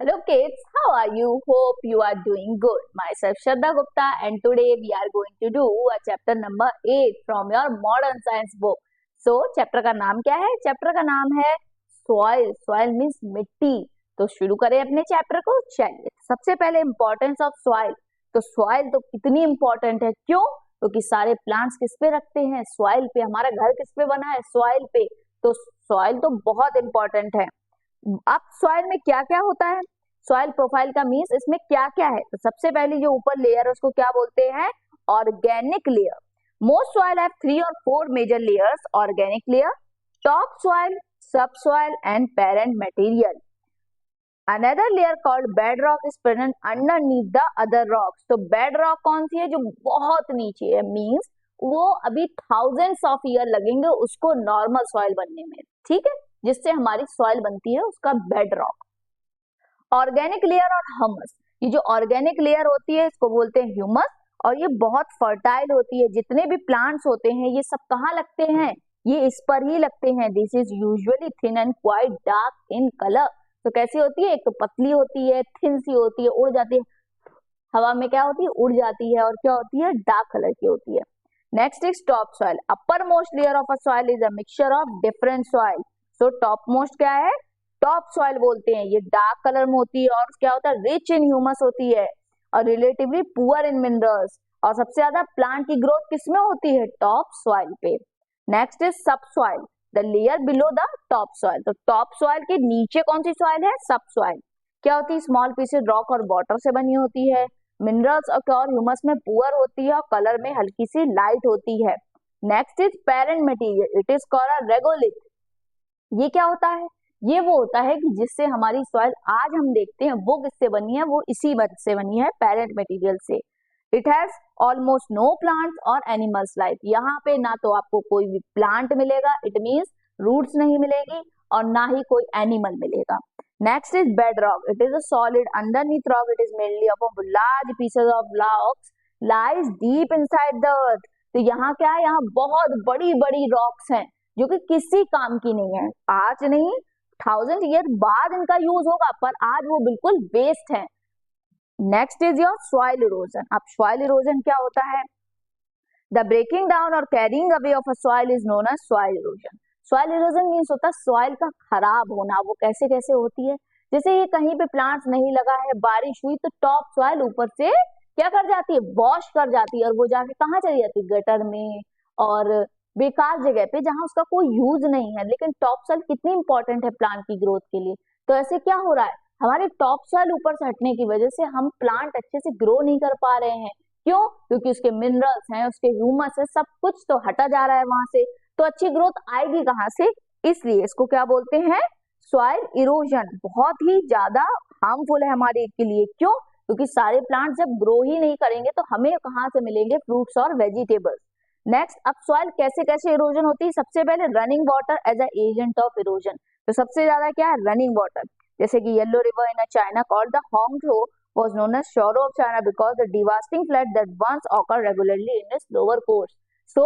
Hello kids, how are you? Hope you are doing good. Myself Shraddha Gupta and today we are going to do a chapter number 8 from your modern science book. So chapter का नाम क्या है? Chapter का नाम है soil. Soil means मिट्टी. तो शुरू करें अपने चैप्टर को. चलिए सबसे पहले इम्पोर्टेंस ऑफ सॉइल. तो सॉइल तो कितनी इम्पोर्टेंट है, क्यों? क्योंकि सारे प्लांट्स किस पे रखते हैं? सॉइल पे. हमारा घर किस पे बना है? सॉइल पे. तो सॉइल तो बहुत इम्पोर्टेंट है. अब सॉइल में क्या क्या होता है? सॉइल प्रोफाइल का मीन्स इसमें क्या क्या है? तो सबसे पहले जो ऊपर लेयर है उसको क्या बोलते हैं? Organic layer. Most soil have 3 और 4 major layers. Organic layer, topsoil, subsoil and parent material. Another layer called bedrock is present underneath the other rocks. तो बेड रॉक कौन सी है? जो बहुत नीचे है. मीन्स वो अभी थाउजेंड्स ऑफ ईयर लगेंगे उसको नॉर्मल सॉइल बनने में. ठीक है, जिससे हमारी सॉइल बनती है उसका बेड रॉक. ऑर्गेनिक लेयर और ह्यूमस. ये जो ऑर्गेनिक लेयर होती है इसको बोलते हैं ह्यूमस और ये बहुत फर्टाइल होती है. जितने भी प्लांट्स होते हैं ये सब कहाँ लगते हैं? ये इस पर ही लगते हैं. This is usually thin and quite dark in colour. तो कैसी होती है? एक तो पतली होती है, थिन सी होती है, उड़ जाती है हवा में. क्या होती है? उड़ जाती है. और क्या होती है? डार्क कलर की होती है. Next is top soil. Upper most layer of a soil is a mixture of different soil. तो टॉप मोस्ट क्या है? टॉप सॉइल बोलते हैं. ये डार्क कलर में होती है और क्या होता है? रिच इन ह्यूमस होती है और रिलेटिवली पुअर इन मिनरल्स. और सबसे ज्यादा प्लांट की ग्रोथ किसमें होती है? टॉप सॉइल पे. नेक्स्ट इज सब soil, the layer below the top soil. तो टॉप सॉइल के नीचे कौन सी सॉइल है? सब सॉइल. क्या होती है? स्मॉल पीसेस रॉक और वाटर से बनी होती है. मिनरल्स और ह्यूमस में पुअर होती है और कलर में हल्की सी लाइट होती है. Next is parent material. It is called a regolith. ये क्या होता है? ये वो होता है कि जिससे हमारी सॉइल आज हम देखते हैं वो किससे बनी है? वो इसी से बनी है, पेरेंट मटेरियल से. It has almost know plants और एनिमल्स लाइफ. यहाँ पे ना तो आपको कोई भी प्लांट मिलेगा, इट मीन्स रूट्स नहीं मिलेगी, और ना ही कोई एनिमल मिलेगा. Next is bed rock. It is a solid underneath rock. It is mainly of large pieces of rocks lies deep inside the earth. तो यहाँ क्या है? यहाँ बहुत बड़ी बड़ी रॉक्स हैं जो कि किसी काम की नहीं है. आज नहीं, 1000 ईयर बाद इनका यूज होगा, पर आज वो बिल्कुल वेस्ट है. Next is your soil erosion. अब सॉइल इरोजन क्या होता है? द ब्रेकिंग डाउन और carrying away of a soil is known as soil erosion. Soil erosion means होता है सॉइल का खराब होना. वो कैसे कैसे होती है? जैसे ये कहीं पे प्लांट्स नहीं लगा है, बारिश हुई तो टॉप सॉइल ऊपर से क्या कर जाती है? वॉश कर जाती है और वो जाके कहाँ चली जाती है? गटर में और बेकार जगह पे जहां उसका कोई यूज नहीं है. लेकिन टॉप सॉइल कितनी इंपॉर्टेंट है प्लांट की ग्रोथ के लिए. तो ऐसे क्या हो रहा है? हमारे टॉप सॉइल ऊपर से हटने की वजह से हम प्लांट अच्छे से ग्रो नहीं कर पा रहे हैं. क्यों? क्योंकि उसके मिनरल्स हैं, उसके ह्यूमस है, सब कुछ तो हटा जा रहा है वहां से. तो अच्छी ग्रोथ आएगी कहाँ से? इसलिए इसको क्या बोलते हैं? Soil erosion. बहुत ही ज्यादा हार्मफुल है हमारे के लिए. क्यों? क्योंकि सारे प्लांट जब ग्रो ही नहीं करेंगे तो हमें कहाँ से मिलेंगे फ्रूट्स और वेजिटेबल्स. नेक्स्ट, अब सॉइल कैसे कैसे इरोजन होती है? सबसे पहले running water as a agent of erosion. तो सबसे ज्यादा क्या है? Running water. जैसे कि yellow river in China called the होंगझो was known as shadow of China because the devastating flood that once occurred regularly in its lower course. So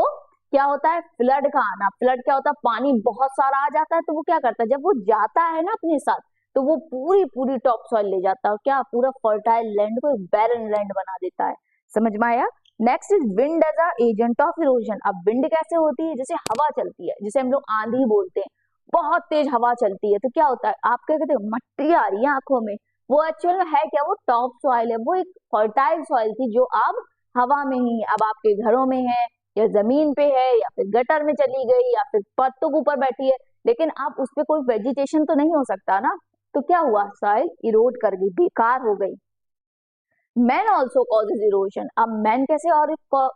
क्या होता है? फ्लड का आना. फ्लड क्या होता है? पानी बहुत सारा आ जाता है तो वो क्या करता है? जब वो जाता है ना अपने साथ, तो वो पूरी पूरी टॉप सॉइल ले जाता है और क्या पूरा फर्टाइल लैंड को एक बैरन लैंड बना देता है. समझ में आया? Next is wind as a agent of erosion. अब विंड कैसे होती है? जैसे हवा चलती है, जिसे हम लोग आंधी बोलते हैं. बहुत तेज हवा चलती है तो क्या होता है? आप क्या कहते हो? मट्टी आ रही है आंखों में. वो एक्चुअल में है क्या? वो टॉप सॉइल है. वो एक फर्टाइल सॉइल थी जो अब हवा में ही, अब आपके घरों में है या जमीन पे है या फिर गटर में चली गई या फिर पत्तों के ऊपर बैठी है, लेकिन अब उस पर कोई वेजिटेशन तो नहीं हो सकता ना. तो क्या हुआ? सॉइल इरोड कर गई, बेकार हो गई. Man also causes erosion. अब मैन कैसे और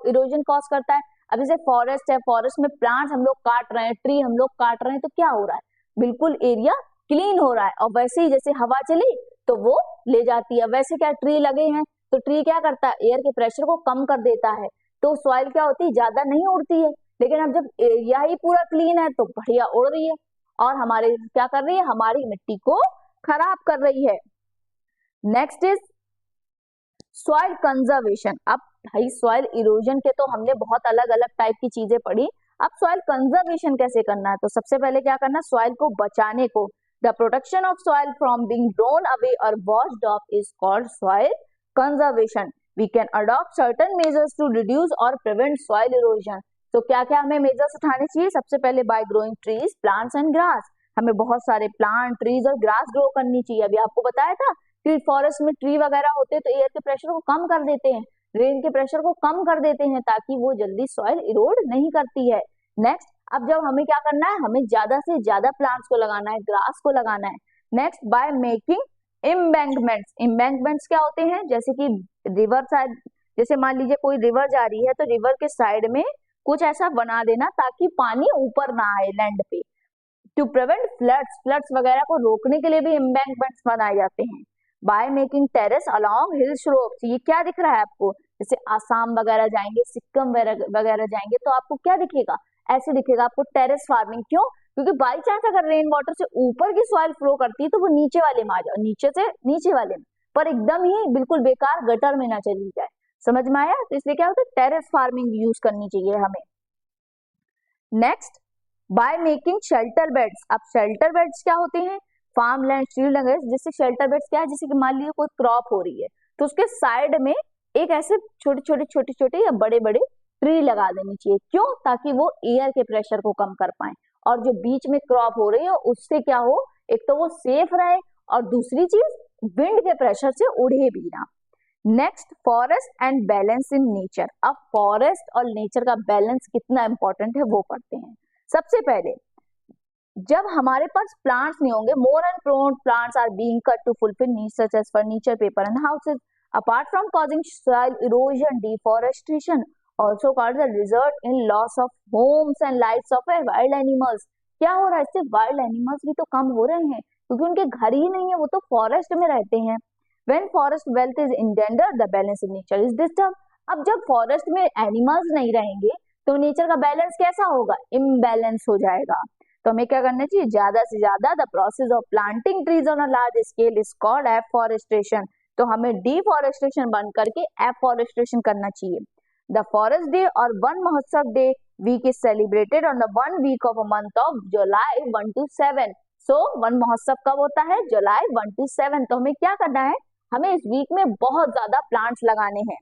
इरोजन कॉज करता है? अब जैसे फॉरेस्ट है, फॉरेस्ट में प्लांट्स हम लोग काट रहे हैं, ट्री हम लोग काट रहे हैं, तो क्या हो रहा है? बिल्कुल एरिया क्लीन हो रहा है. और वैसे ही जैसे हवा चली तो वो ले जाती है. वैसे क्या ट्री लगे हैं तो ट्री क्या करता है? एयर के प्रेशर को कम कर देता है. तो सॉइल क्या होती है? ज्यादा नहीं उड़ती है. लेकिन अब जब एरिया ही पूरा क्लीन है तो बढ़िया उड़ रही है और हमारे क्या कर रही है? हमारी मिट्टी को खराब कर रही है. Next is soil conservation. अब भाई सॉइल इरोजन के तो हमने बहुत अलग अलग टाइप की चीजें पढ़ी. अब सॉइल कंजर्वेशन कैसे करना है? तो सबसे पहले क्या करना है? सॉइल को बचाने को. The protection of soil from being blown away or washed off is called soil conservation. We can adopt certain measures to reduce or prevent soil erosion. तो क्या क्या हमें मेजर्स उठाने चाहिए? सबसे पहले bye growing trees, plants and grass. हमें बहुत सारे प्लांट, ट्रीज और ग्रास ग्रो करनी चाहिए. अभी आपको बताया था कि फॉरेस्ट में ट्री वगैरह होते हैं तो एयर के प्रेशर को कम कर देते हैं, रेन के प्रेशर को कम कर देते हैं ताकि वो जल्दी सॉइल इरोड नहीं करती है. नेक्स्ट, अब जब हमें क्या करना है, हमें ज्यादा से ज्यादा प्लांट्स को लगाना है, ग्रास को लगाना है. Next, by making embankments. Embankments क्या होते हैं? जैसे कि रिवर साइड, जैसे मान लीजिए कोई रिवर जा रही है तो रिवर के साइड में कुछ ऐसा बना देना ताकि पानी ऊपर ना आए लैंड पे. टू प्रिवेंट फ्लड्स, फ्लड्स वगैरह को रोकने के लिए भी एम्बैंकमेंट्स बनाए जाते हैं. By making terrace along hill slopes. ये क्या दिख रहा है आपको? जैसे आसाम वगैरह जाएंगे, सिक्किम वगैरह जाएंगे तो आपको क्या दिखेगा? ऐसे दिखेगा आपको टेरेस फार्मिंग. क्यों? क्योंकि बाई चांस अगर रेन वाटर से ऊपर की सॉइल फ्लो करती है तो वो नीचे वाले में आ जाए, नीचे से नीचे वाले में, पर एकदम ही बिल्कुल बेकार गटर में ना चली जाए. समझ में आया? तो इसलिए क्या होता है, टेरेस फार्मिंग यूज करनी चाहिए हमें. Next, by making shelter beds. अब शेल्टर बेड्स क्या होते हैं? फार्म लैंड, श्रीनगर, जैसे शेल्टर बेड्स क्या है, जैसे कि मान लीजिए कोई क्रॉप हो रही है तो उसके साइड में एक ऐसे छोटे छोटे या बड़े बड़े ट्री लगा देनी चाहिए. क्यों? ताकि वो एयर के प्रेशर को कम कर पाए और जो बीच में क्रॉप हो रही है उससे क्या हो, एक तो वो सेफ रहे और दूसरी चीज विंड के प्रेशर से उड़े भी ना. Next, forest and balance in nature. अब फॉरेस्ट और नेचर का बैलेंस कितना इंपॉर्टेंट है वो पढ़ते हैं. सबसे पहले, जब हमारे पास प्लांट्स नहीं होंगे, more and prone plants are being cut to fulfil needs such as furniture, paper and houses. Apart from causing soil erosion, deforestation also called the result in loss of homes and lives of wild animals. क्या हो रहा है इससे? Wild animals भी तो कम हो रहे हैं क्योंकि उनके घर ही नहीं है, वो तो फॉरेस्ट में रहते हैं. When forest wealth is endangered, the balance in nature is disturbed. अब जब फॉरेस्ट में एनिमल्स नहीं रहेंगे तो नेचर का बैलेंस कैसा होगा? इम्बैलेंस हो जाएगा. तो हमें क्या करना चाहिए? ज्यादा से ज्यादा the process of planting trees on a large scale is called afforestation. तो हमें डिफॉरेस्टेशन बंद करके एफॉरेस्टेशन करना चाहिए. The Forest Day or one महोत्सव Day week is celebrated on the 1 week of a month of July 1 to 7. So one महोत्सव कब होता है? जुलाई 1 to 7. तो हमें क्या करना है? हमें इस वीक में बहुत ज्यादा प्लांट्स लगाने हैं.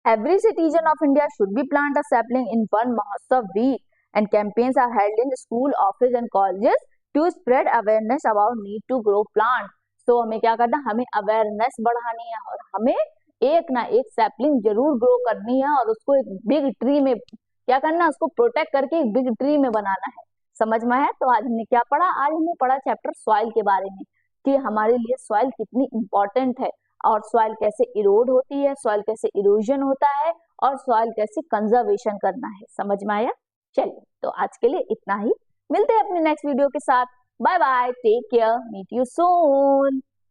Every citizen of India should be plant a sapling in one महोत्सव week and campaigns are held in school, office and colleges to spread awareness about need to grow plants. So हमें क्या करना? हमें awareness बढ़ानी है और हमें एक ना एक सैपलिंग जरूर ग्रो करनी है और उसको एक बिग ट्री में क्या करना है? उसको प्रोटेक्ट करके एक बिग ट्री में बनाना है. समझ में है? तो आज हमने क्या पढ़ा? आज हमने पढ़ा चैप्टर सॉइल के बारे में कि हमारे लिए सॉइल कितनी इंपॉर्टेंट है और सॉइल कैसे इरोड होती है, सॉइल कैसे इरोजन होता है और सॉइल कैसे कंजर्वेशन करना है. समझ में आया? चलिए, तो आज के लिए इतना ही. मिलते हैं अपने नेक्स्ट वीडियो के साथ. Bye bye, take care, meet you soon.